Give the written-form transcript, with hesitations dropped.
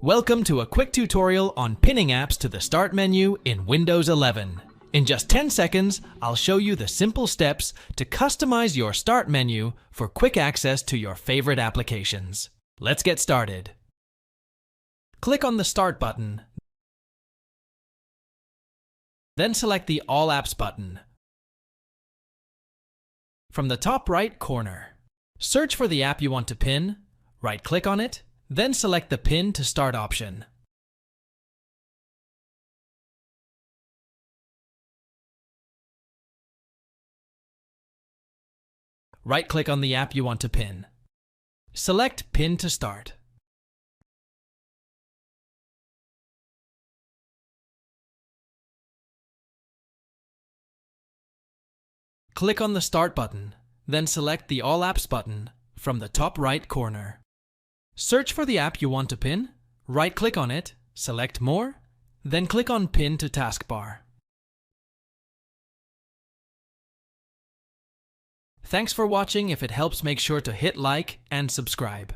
Welcome to a quick tutorial on pinning apps to the Start menu in Windows 11. In just 10 seconds, I'll show you the simple steps to customize your Start menu for quick access to your favorite applications. Let's get started. Click on the Start button, then select the All Apps button. From the top right corner, search for the app you want to pin, right-click on it, then select the Pin to Start option. Right-click on the app you want to pin. Select Pin to Start. Click on the Start button, then select the All Apps button from the top right corner. Search for the app you want to pin, right-click on it, select More, then click on Pin to TaskBar. Thanks for watching. If it helps, make sure to hit like and subscribe.